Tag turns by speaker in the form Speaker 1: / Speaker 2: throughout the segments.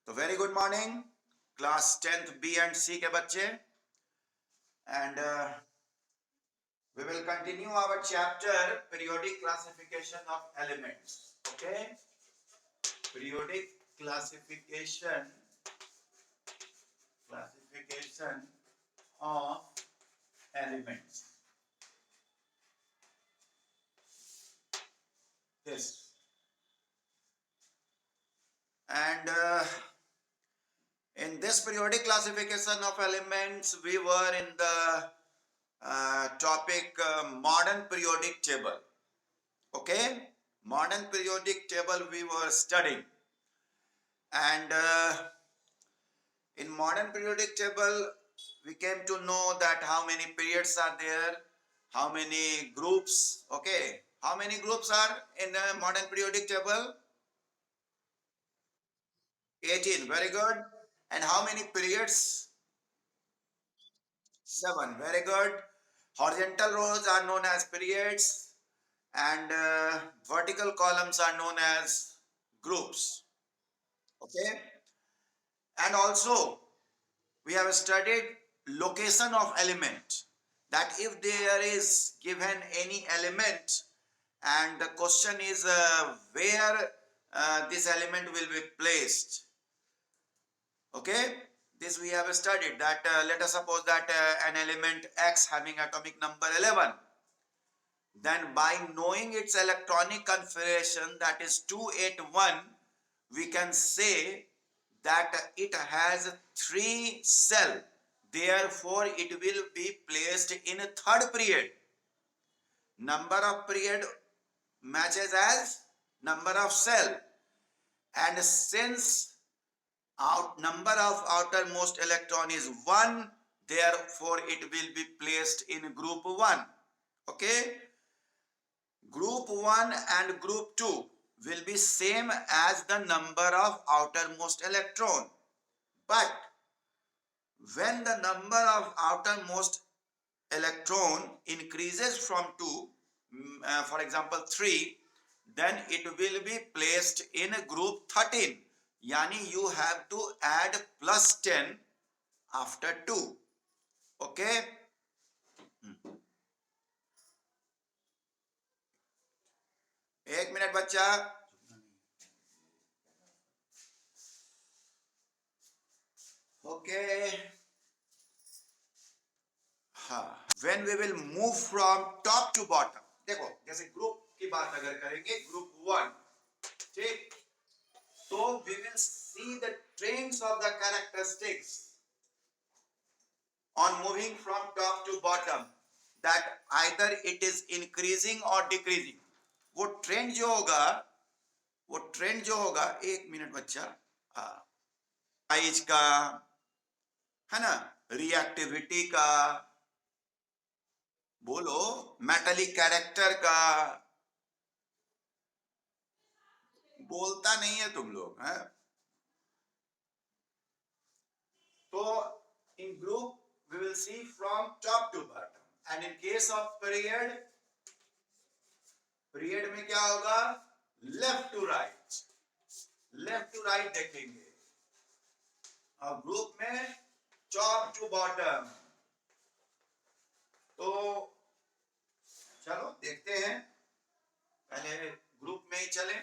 Speaker 1: तो very good morning class 10th B and C के बच्चे and we will continue our chapter periodic classification of elements. Okay, periodic classification of elements. This and in this periodic classification of elements we were in the topic modern periodic table. Okay, modern periodic table we were studying, and in modern periodic table we came to know that how many periods are there, how many groups. Okay, how many groups are in a modern periodic table? 18. Very good. And how many periods? 7. Very good. Horizontal rows are known as periods, and vertical columns are known as groups. Okay, and also we have studied location of element, that if there is given any element and the question is where this element will be placed. Okay, this we have studied that let us suppose that an element X having atomic number 11, then by knowing its electronic configuration, that is 281, we can say that it has 3 cell, therefore it will be placed in a third period. Number of period matches as number of cell, and since number of outermost electron is 1, therefore it will be placed in group 1. Okay, group 1 and group 2 will be same as the number of outermost electron, but when the number of outermost electron increases from 2, for example 3, then it will be placed in group 13. Yani you have to add plus 10 after 2. Okay, एक minute बच्चा. Okay, हाँ, when we will move from top to bottom. देखो जैसे group की बात अगर करेंगे, group 1, ठीक, so we will see the trends of the characteristics on moving from top to bottom, that either it is increasing or decreasing. वो trend जो होगा, एक मिनट बच्चा, साइज का है ना, रिएक्टिविटी का, बोलो, मेटालिक कैरेक्टर का, बोलता नहीं है तुम लोग हैं. तो in group we will see from top to bottom, and in case of period में क्या होगा, लेफ्ट टू राइट देखेंगे, और ग्रुप में टॉप टू बॉटम. तो चलो देखते हैं, पहले ग्रुप में ही चले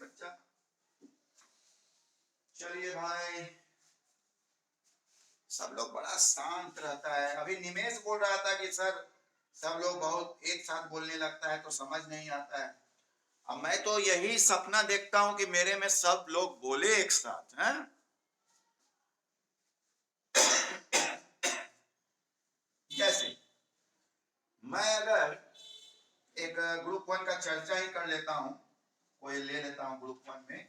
Speaker 1: बच्चा. चलिए भाई, सब लोग बड़ा शांत रहता है. अभी निमेश बोल रहा था कि सर सब लोग बहुत एक साथ बोलने लगता है तो समझ नहीं आता है. अब मैं तो यही सपना देखता हूं कि मेरे में सब लोग बोले एक साथ हैं. जैसे मैं अगर एक ग्रुप 1 का चर्चा ही कर लेता हूं, कोई ले लेता हूं ग्रुप 1 में,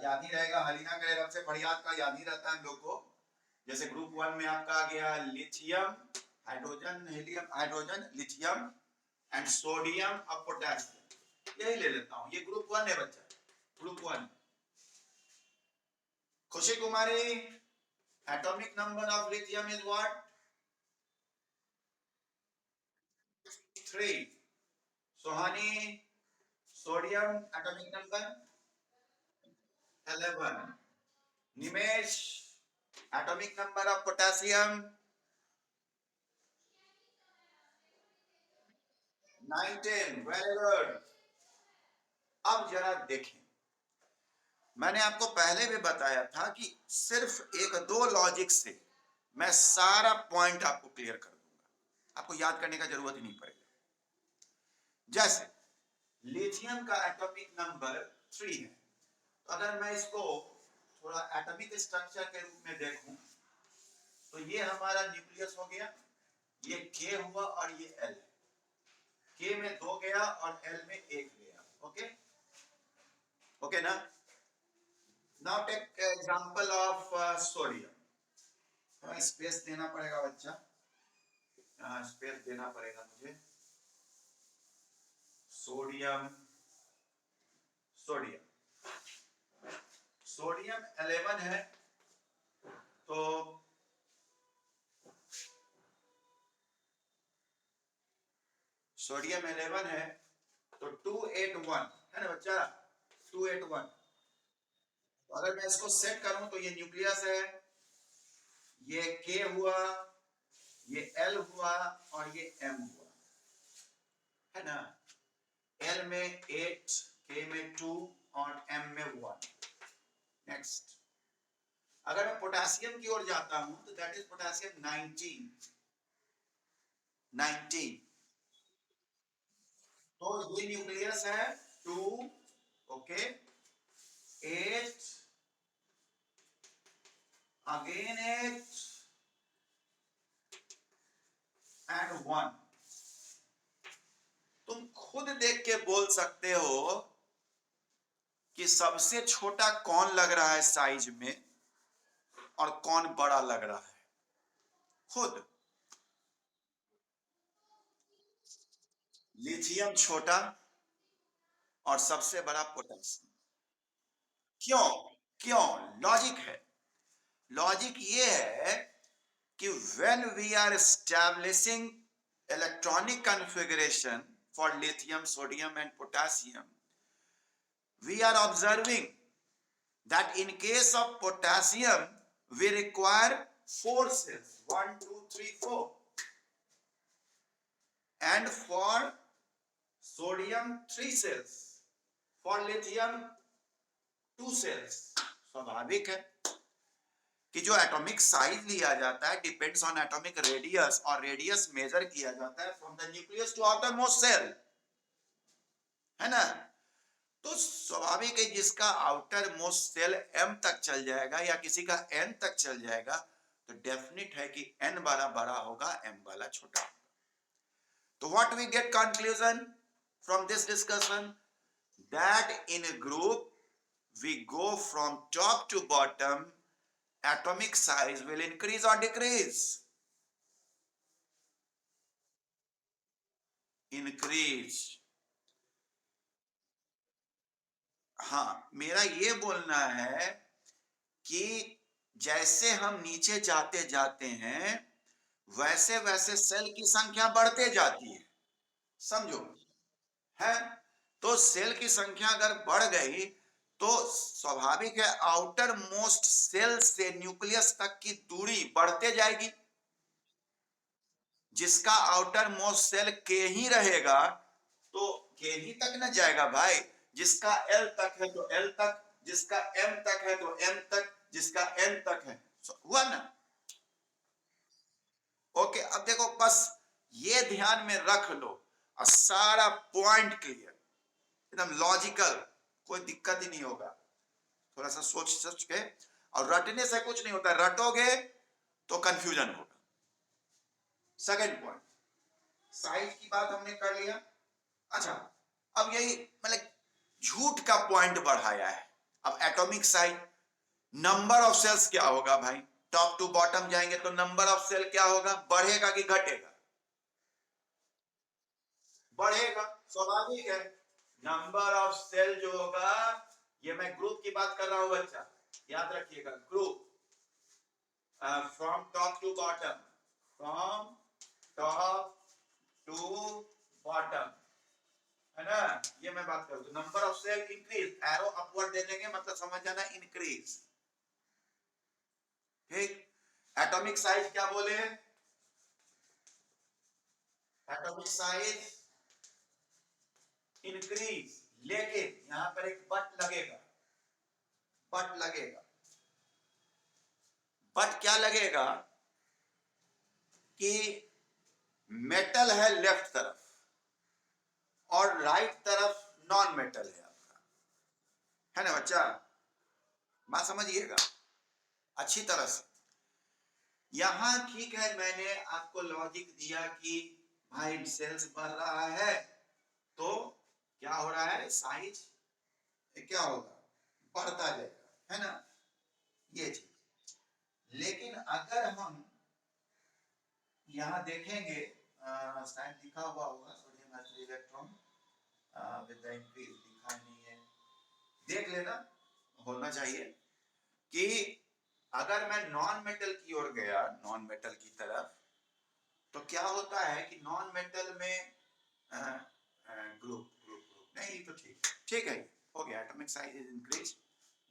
Speaker 1: याद ही रहेगा, हलीना के सबसे फरियाद का याद ही रहता है लोग को. जैसे ग्रुप 1 में आपका आ गया lithium, hydrogen, helium, hydrogen, lithium and sodium और पोटेशियम. यही ले लेता हूं, ये ग्रुप 1 है बच्चा. ग्रुप 1. खुशी कुमारी, atomic number of lithium is what? 3. Sohani, sodium atomic number 11. Nimesh, atomic number of potassium? 19. Very good. अब जरा देखें, मैंने आपको पहले भी बताया था कि सिर्फ एक दो लॉजिक से मैं सारा पॉइंट आपको क्लियर कर दूंगा, आपको याद करने का जरूरत ही नहीं पड़ेगा। जैसे लिथियम का एटॉमिक नंबर 3 है, तो अगर मैं इसको थोड़ा एटॉमिक स्ट्रक्चर के रूप में देखूं तो ये हमारा न्यूक्लियस हो गया, ये के हुआ और ये एल, के में 2 गया और एल में 1 गया। ओके ओके ना। Now take example of sodium. थोड़ा स्पेस देना पड़ेगा बच्चा, स्पेस देना पड़ेगा मुझे। सोडियम सोडियम सोडियम 11 है, तो सोडियम 11 है तो 281 है ना बच्चा, 281। तो अगर मैं इसको सेट करूं तो ये न्यूक्लियस है, ये के हुआ, ये एल हुआ और ये एम हुआ, है ना। एल में 8, के में 2 और एम में 1। नेक्स्ट, अगर मैं पोटेशियम की ओर जाता हूं तो दैट इज पोटेशियम 19। तो ये न्यूक्लियस है 2, ओके, 8, अगेन 8 एंड 1। तुम खुद देख के बोल सकते हो कि सबसे छोटा कौन लग रहा है साइज में और कौन बड़ा लग रहा है, खुद। लिथियम छोटा और सबसे बड़ा पोटेशियम। क्यों? क्यों? लॉजिक है। लॉजिक ये है कि when we are establishing electronic configuration for lithium, sodium and potassium, we are observing that in case of potassium we require 4 cells, 1 2 3 4, and for sodium 3 cells, for lithium 2 cells। स्वाभाविक है कि जो atomic size लिया जाता है depends on atomic radius, और radius measure किया जाता है from the nucleus to outer most shell, है ना। तो स्वाभाविक है जिसका आउटर मोस्ट सेल एम तक चल जाएगा या किसी का एन तक चल जाएगा, तो डेफिनेट है कि एन वाला बड़ा होगा, एम वाला छोटा होगा। तो what we get conclusion from this discussion, that in a group we go from top to bottom, atomic size will increase or decrease? Increase। हाँ, मेरा ये बोलना है कि जैसे हम नीचे जाते जाते हैं वैसे वैसे सेल की संख्या बढ़ते जाती है, समझो, है। तो सेल की संख्या अगर बढ़ गई तो स्वाभाविक है आउटर मोस्ट सेल से न्यूक्लियस तक की दूरी बढ़ते जाएगी। जिसका आउटर मोस्ट सेल के ही रहेगा तो के ही तक न जाएगा भाई, जिसका एल तक है तो एल तक, जिसका एम तक है तो एम तक, जिसका एन तक है, हुआ ना। ओके, अब देखो बस ये ध्यान में रख लो और सारा पॉइंट क्लियर, एकदम लॉजिकल, कोई दिक्कत ही नहीं होगा। थोड़ा सा सोच सोच के, और रटने से कुछ नहीं होता, रटोगे तो कंफ्यूजन होगा। सेकंड पॉइंट, साइज की बात हमने कर लिया। अच्छा, अब यही मतलब झूठ का पॉइंट बढ़ाया है। अब atomic size, number of shells क्या होगा भाई, टॉप टू बॉटम जाएंगे तो नंबर ऑफ सेल क्या होगा, बढ़ेगा कि घटेगा? बढ़ेगा, स्वाभाविक है। नंबर ऑफ सेल जो होगा, ये मैं ग्रुप की बात कर रहा हूं बच्चा, याद रखिएगा, group from top to bottom, from top to bottom, है ना, ये मैं बात करूँ तो number of cell increase, arrow upward दे देंगे मतलब समझ जाना इंक्रीज। ठीक, एटॉमिक साइज क्या बोले, एटॉमिक साइज इंक्रीज, लेकिन यहां पर एक बट लगेगा, बट लगेगा। बट क्या लगेगा कि मेटल है लेफ्ट तरफ और राइट तरफ नॉन मेटल है आपका, है ना बच्चा, बात समझिएगा अच्छी तरह से। यहां ठीक है मैंने आपको लॉजिक दिया कि भाई सेल्स बढ़ रहा है तो क्या हो रहा है, साइज क्या होगा, बढ़ता जाएगा, है ना, ये चीज। लेकिन अगर हम यहाँ देखेंगे, शायद लिखा हुआ होगा sodium nitrate electron with the increase, लिखा नहीं है, देख लेना, होना चाहिए कि अगर मैं नॉन मेटल की ओर गया, नॉन मेटल की तरफ, तो क्या होता है कि नॉन मेटल में ग्रुप ग्रुप ग्रुप नहीं, तो ठीक है, ठीक है, हो गया, atomic size is increase.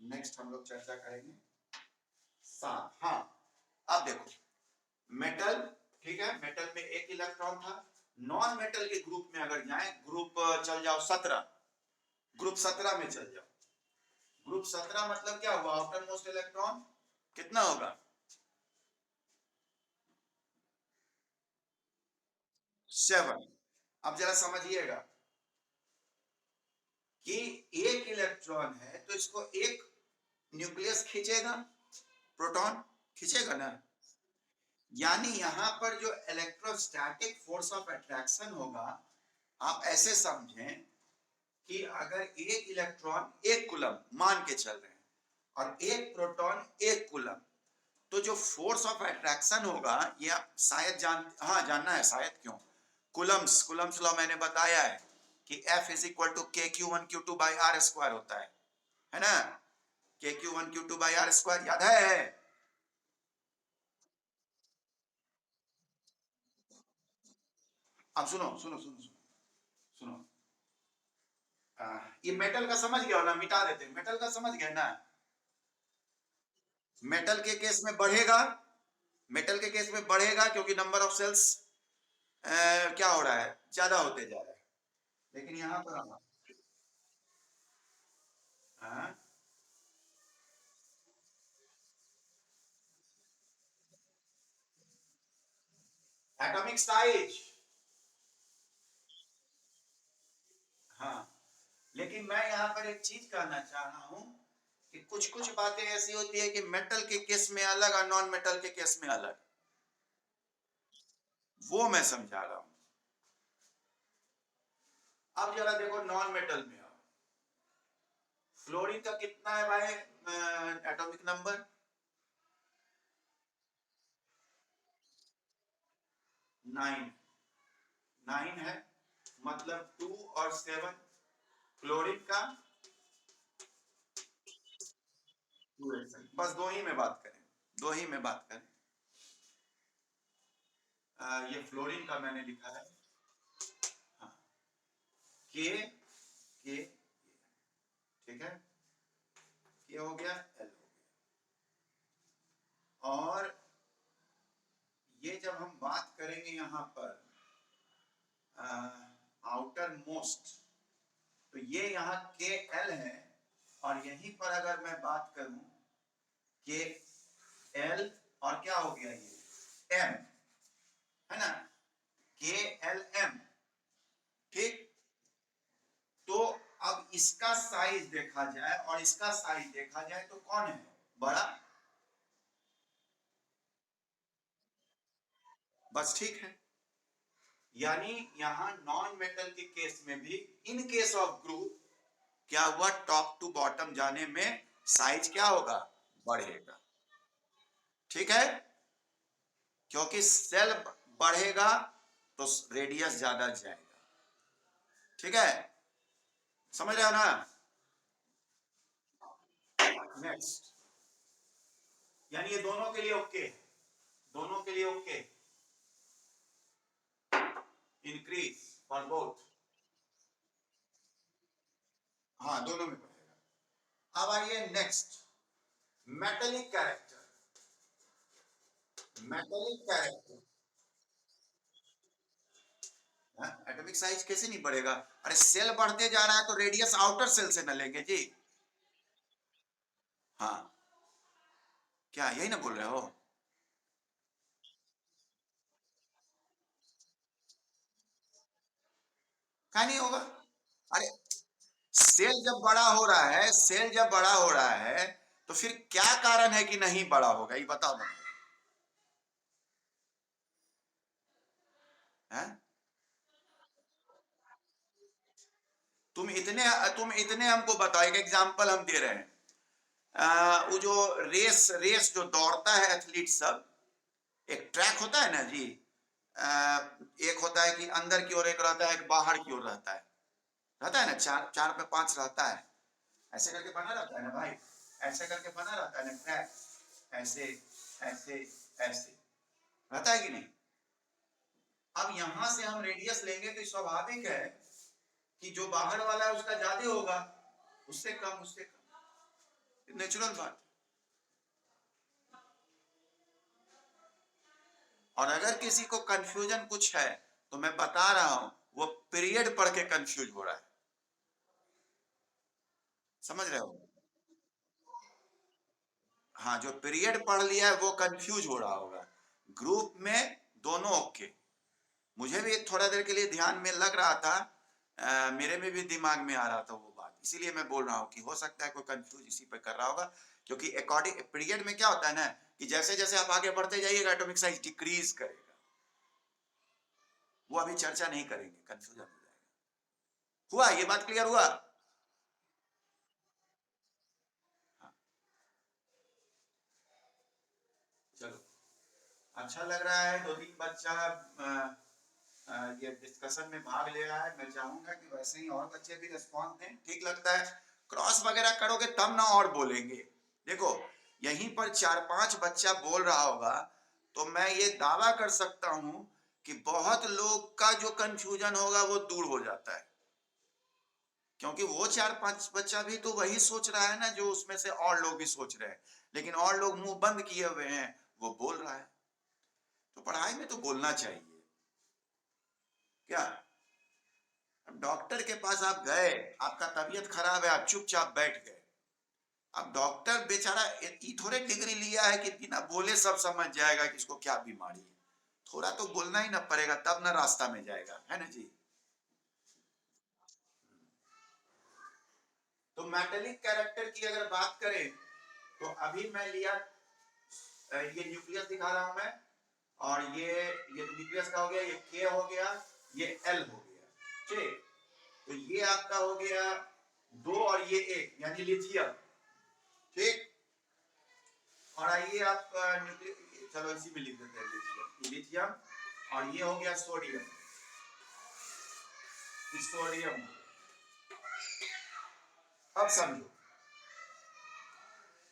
Speaker 1: Next हम लोग चर्चा करेंगे 7। हाँ, अब देखो मेटल, ठीक है, मेटल में एक इलेक्ट्रॉन था, नॉन मेटल के ग्रुप में अगर जाए, ग्रुप चल जाओ 17, ग्रुप 17 में चल जाओ, ग्रुप 17 मतलब क्या हुआ, आउटर मोस्ट इलेक्ट्रॉन कितना होगा, 7। अब जरा समझिएगा कि एक इलेक्ट्रॉन है तो इसको एक न्यूक्लियस खींचेगा, प्रोटॉन खींचेगा ना, यानी यहां पर जो इलेक्ट्रोस्टैटिक फोर्स ऑफ अट्रैक्शन होगा, आप ऐसे समझें कि अगर एक इलेक्ट्रॉन एक कूलम मान के चल रहे हैं और एक प्रोटॉन एक कूलम, तो जो फोर्स ऑफ अट्रैक्शन होगा, ये आप शायद हाँ जानना है शायद, क्यों, कूलम्स, कूलम्स लॉ मैंने बताया है कि F is equal to K Q one Q two by R square होता है ना, K Q one Q two by R square याद है। अब सुनो सुनो सुनो सुनो सुनो, ये मेटल का समझ गया हो ना, मिटा देते हैं, मेटल का समझ गए ना, मेटल के केस में बढ़ेगा, मेटल के केस में बढ़ेगा क्योंकि नंबर ऑफ सेल्स क्या हो रहा है, ज्यादा होते जा रहा है, लेकिन यहां पर हम एटॉमिक साइज, हाँ, लेकिन मैं यहाँ पर एक चीज कहना चाह रहा हूं कि कुछ कुछ बातें ऐसी होती है कि मेटल के केस में अलग और नॉन मेटल के केस में अलग, वो मैं समझा रहा हूं। अब जरा देखो नॉन मेटल में, आओ, फ्लोरीन का कितना है भाई एटॉमिक नंबर, 9, 9 है, मतलब 2 और 7, क्लोरीन का 2, बस दो ही में बात करें, दो ही में बात करें, ये फ्लोरीन का मैंने लिखा है, हाँ, के, ठीक है, के हो गया, एल हो गया, और ये जब हम बात करेंगे यहाँ पर आउटर मोस्ट, तो ये यहाँ के एल है, और यहीं पर अगर मैं बात करूं के एल और क्या हो गया ये एम, है ना, के एल एम, ठीक, तो अब इसका साइज देखा जाए और इसका साइज देखा जाए तो कौन है बड़ा, बस ठीक है, यानी यहां नॉन मेटल के केस में भी इन केस ऑफ ग्रुप क्या हुआ, टॉप टू बॉटम जाने में साइज क्या होगा, बढ़ेगा, ठीक है, क्योंकि सेल बढ़ेगा तो रेडियस ज्यादा जाएगा, ठीक है, समझ रहे हो ना। नेक्स्ट, यानी ये दोनों के लिए ओके, दोनों के लिए ओके, इंक्रीज फॉर बोथ, हाँ, दोनों में पड़ेगा। अब आइए next, metallic character. Metallic character, atomic size कैसे नहीं बढ़ेगा? अरे सेल बढ़ते जा रहा है तो रेडियस आउटर सेल से न लेंगे जी। हाँ, क्या यही ना बोल रहे हो? क्या नहीं होगा? अरे सेल जब बड़ा हो रहा है, सेल जब बड़ा हो रहा है, तो फिर क्या कारण है कि नहीं बड़ा होगा? ये बताओ ना। हैं? तुम इतने हमको बताओ, एक एग्जांपल हम दे रहे हैं। वो जो रेस रेस जो दौड़ता है एथलीट सब, एक ट्रैक होता है ना जी। एक होता है कि अंदर की ओर एक रहता है, एक बाहर की ओर रहता है ना, चार चार पे पांच रहता है। ऐसे करके बना रहता है ना भाई, ऐसे करके बना रहता है ना ट्रैक, ऐसे ऐसे ऐसे रहता है कि नहीं? अब यहां से हम रेडियस लेंगे तो स्वाभाविक है कि जो बाहर वाला है उसका ज्यादा होगा, उससे कम, उससे कम, नेचुरल बात। और अगर किसी को कंफ्यूजन कुछ है तो मैं बता रहा हूं, वो पीरियड पढ़ के कंफ्यूज हो रहा है। समझ रहे हो? हाँ, जो पीरियड पढ़ लिया है वो कंफ्यूज हो रहा होगा। ग्रुप में दोनों ओके। मुझे भी थोड़ा देर के लिए ध्यान में लग रहा था, मेरे में भी दिमाग में आ रहा था वो बात, इसीलिए मैं बोल रहा हूँ कि हो सकता है कोई कंफ्यूज इसी पे कर रहा होगा। क्योंकि अकॉर्डिंग पीरियड में क्या होता है ना, कि जैसे जैसे आप आगे बढ़ते जाइएगा एटॉमिक साइज डिक्रीज करेगा। वो अभी चर्चा नहीं करेंगे, कंफ्यूजन हो जाएगा। हुआ, ये बात क्लियर हुआ? हाँ, चलो, अच्छा लग रहा है। दो तीन बच्चा ये डिस्कशन में भाग ले रहा है। मैं चाहूंगा कि वैसे ही और बच्चे भी रिस्पॉन्स दें, ठीक लगता है। क्रॉस वगैरह करोगे तब ना और बोलेंगे। देखो, यहीं पर चार पांच बच्चा बोल रहा होगा तो मैं ये दावा कर सकता हूं कि बहुत लोग का जो कंफ्यूजन होगा वो दूर हो जाता है। क्योंकि वो चार पांच बच्चा भी तो वही सोच रहा है ना जो उसमें से और लोग भी सोच रहे हैं, लेकिन और लोग मुंह बंद किए हुए हैं, वो बोल रहा है। तो पढ़ाई में तो बोलना चाहिए। क्या? अब डॉक्टर के पास आप गए, आपका तबीयत खराब है, आप चुपचाप बैठ गए। अब डॉक्टर बेचारा थोड़े डिग्री लिया है कि बिना बोले सब समझ जाएगा कि इसको क्या बीमारी है। थोड़ा तो बोलना ही ना पड़ेगा, तब ना रास्ता में जाएगा, है ना जी? तो मेटेलिक कैरेक्टर की अगर बात करें तो अभी मैं लिया, ये न्यूक्लियस दिखा रहा हूं मैं, और ये तो न्यूक्लियस का हो गया, ये के हो गया, ये एल हो गया, ठीक। तो ये आपका हो गया दो और ये एक, यानी लिथियम, ठीक। और आइए आप न्यूक्लियस, चलो इसी में लिख देते हैं लिथियम, लिथियम। और ये हो गया सोडियम, सोडियम। अब समझो,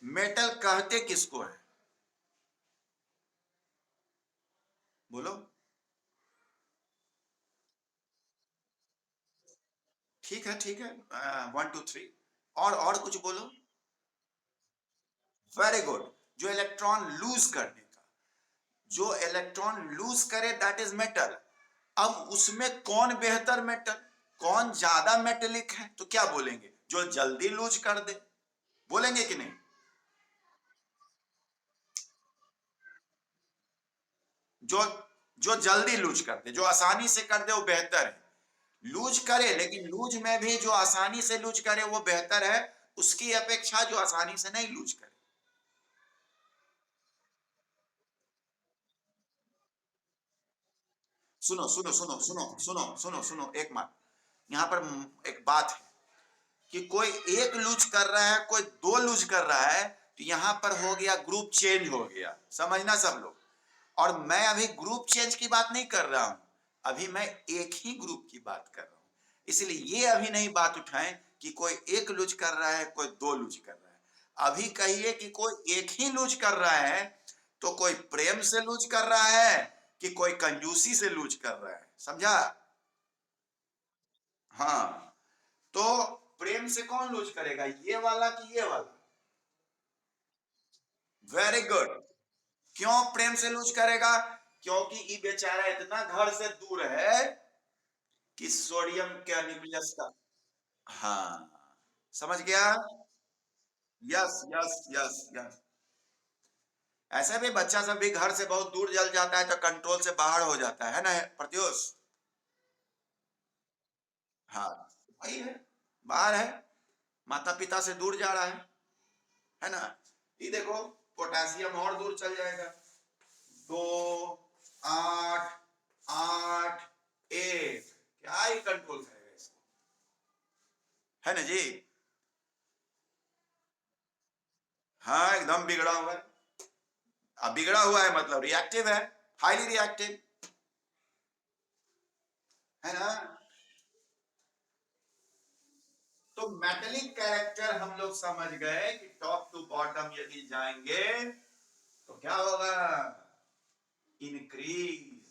Speaker 1: मेटल कहते किसको है? बोलो। ठीक है, ठीक है, वन टू थ्री, और कुछ बोलो। Very good. जो इलेक्ट्रॉन लूज करने का, जो इलेक्ट्रॉन लूज करे दैट इज मेटल। अब उसमें कौन बेहतर मेटल, कौन ज्यादा मेटेलिक है, तो क्या बोलेंगे? जो जल्दी लूज कर दे, बोलेंगे कि नहीं? जो जो जल्दी लूज कर दे, जो आसानी से कर दे, वो बेहतर है। लूज करे, लेकिन लूज में भी जो आसानी से लूज करे वो बेहतर है, उसकी अपेक्षा जो आसानी से नहीं लूज करे। सुनो सुनो सुनो सुनो सुनो सुनो सुनो, एक बात यहां पर, एक बात है कि कोई एक लूज कर रहा है, कोई दो लूज कर रहा है, तो यहां पर हो गया ग्रुप चेंज हो गया, समझना सब लोग। और मैं अभी ग्रुप चेंज की बात नहीं कर रहा हूं, अभी मैं एक ही ग्रुप की बात कर रहा हूं। इसलिए ये अभी नहीं बात उठाएं कि कोई एक लूज कर रहा है, कोई दो लूज कर रहा है। अभी कहिए कि कोई एक ही लूज कर रहा है, तो कोई प्रेम से लूज कर रहा है कि कोई कंजूसी से लूज कर रहा है, समझा? हाँ, तो प्रेम से कौन लूज करेगा, ये वाला कि ये वाला? Very good. क्यों प्रेम से लूज करेगा? क्योंकि ये बेचारा इतना घर से दूर है कि सोडियम के न्यूक्लियस का। हाँ, समझ गया। Yes yes yes yes. ऐसे भी बच्चा सब भी घर से बहुत दूर जल जाता है तो कंट्रोल से बाहर हो जाता है ना प्रत्युष? हाँ, वही है, बाहर है, माता पिता से दूर जा रहा है ना? ये देखो, पोटेशियम और दूर चल जाएगा। 2 8 8 क्या ही कंट्रोल करेगा इसको, है ना जी? हाँ, एकदम बिगड़ा हुआ है। अब बिगड़ा हुआ है मतलब रिएक्टिव है, हाईली रिएक्टिव, है ना? तो मेटेलिक कैरेक्टर हम लोग समझ गए कि टॉप टू बॉटम यदि जाएंगे तो क्या होगा? इंक्रीज।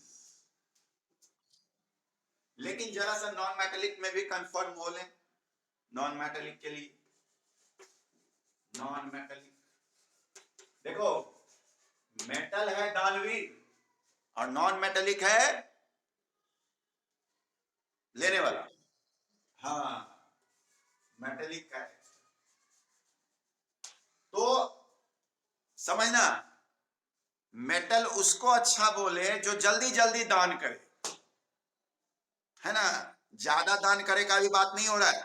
Speaker 1: लेकिन जरा सा नॉन मेटेलिक में भी कंफर्म हो लें, नॉन मेटेलिक के लिए। नॉन मेटेलिक देखो, मेटल है दानवीर और नॉन मेटेलिक है लेने वाला। हाँ, मेटेलिक का है तो समझना, मेटल उसको अच्छा बोले जो जल्दी जल्दी दान करे, है ना? ज्यादा दान करे का भी बात नहीं हो रहा है,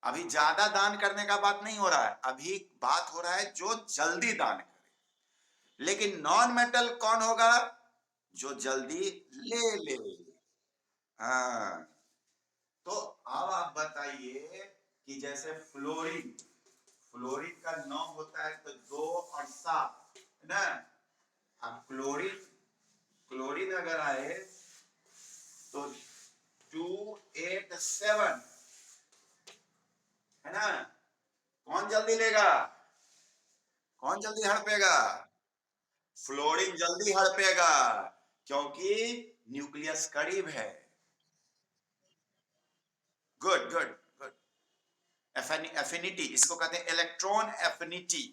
Speaker 1: अभी ज्यादा दान करने का बात नहीं हो रहा है, अभी बात हो रहा है जो जल्दी दान करे। लेकिन नॉन मेटल कौन होगा? जो जल्दी ले ले। हाँ, तो अब आप बताइए कि जैसे फ्लोरीन, फ्लोरीन का 9 होता है तो 2 और 7, है ना? अब क्लोरीन, क्लोरीन अगर आए तो 2 8 7, है ना? कौन जल्दी लेगा? कौन जल्दी हड़पेगा? फ्लोरीन जल्दी हड़पेगा, क्योंकि न्यूक्लियस करीब है। Good good good. एफिनिटी, इसको कहते हैं इलेक्ट्रॉन एफिनिटी।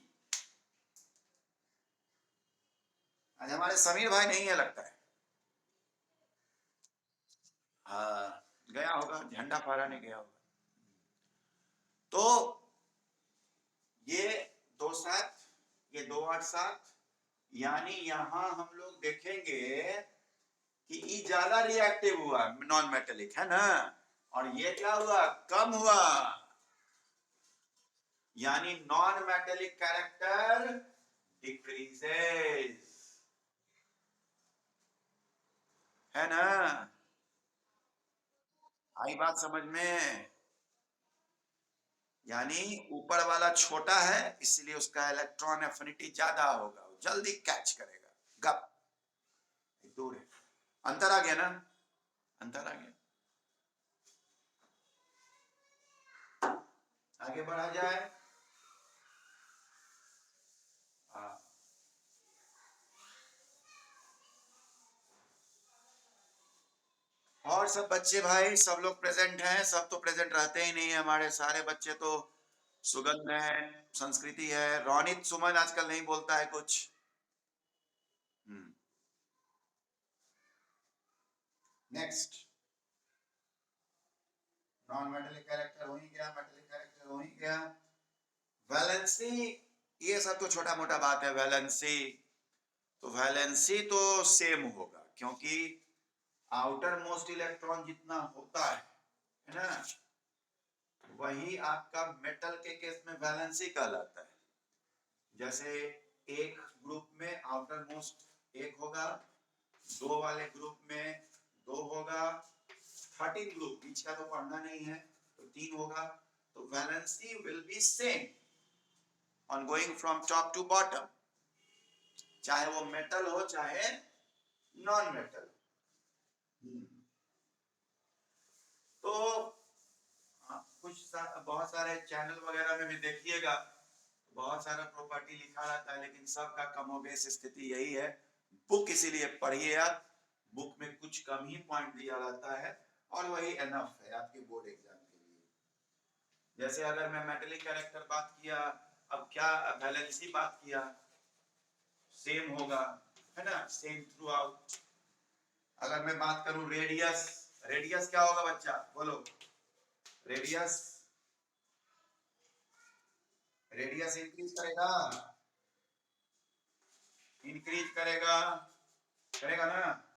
Speaker 1: आज हमारे समीर भाई नहीं है लगता है। हाँ, गया होगा, झंडा फहराने गया होगा। तो ये 2 7, ये 2 8 7, यानी यहां हम लोग देखेंगे कि ई ज्यादा रिएक्टिव हुआ, नॉन मेटेलिक, है ना? और ये क्या हुआ? कम हुआ। यानी नॉन मेटेलिक कैरेक्टर डिक्रीजेस, है ना? आई बात समझ में? यानी ऊपर वाला छोटा है इसलिए उसका इलेक्ट्रॉन एफिनिटी ज्यादा होगा, जल्दी कैच करेगा, गप दूर है। अंतर आ गया ना? अंतर आ गया। आगे बढ़ा जाए। हाँ। और सब बच्चे भाई सब लोग प्रेजेंट हैं? सब तो प्रेजेंट रहते ही नहीं है, हमारे सारे बच्चे तो सुगंध है, संस्कृति है, रोनित सुमन आजकल नहीं बोलता है कुछ। नेक्स्ट, नॉन मेटेलिक कैरेक्टर हो ही गया, मेटेलिक कैरेक्टर हो ही गया। वैलेंसी, ये सब तो छोटा मोटा बात है। वैलेंसी, तो वैलेंसी तो सेम होगा, क्योंकि आउटर मोस्ट इलेक्ट्रॉन जितना होता है ना, वही आपका मेटल के केस में वैलेंसी कहलाता है। जैसे एक ग्रुप में आउटर मोस्ट एक होगा, 2 वाले ग्रुप में 2 होगा, 13 ग्रुप, बीच का तो पढ़ना नहीं है, तो 3 होगा। तो valency will be same on going from top to bottom, चाहे वो मेटल हो चाहे नॉन मेटल। तो बहुत सारे चैनल वगैरह में भी देखिएगा, बहुत सारा प्रॉपर्टी लिखा रहता है, लेकिन सबका कमोबेश स्थिति यही है। बुक इसीलिए पढ़िए आप, बुक में कुछ कम ही पॉइंट दिया रहता है और वही एनफ है आपके बोर्ड एग्जाम के लिए। जैसे अगर मैं मेटेलिक कैरेक्टर बात किया, अब क्या वैलेंसी बात किया, सेम होगा, है ना, सेम थ्रू आउट। अगर मैं बात करूं रेडियस, रेडियस क्या होगा बच्चा, बोलो। रेडियस, रेडियस इंक्रीज करेगा, इंक्रीज करेगा, करेगा ना।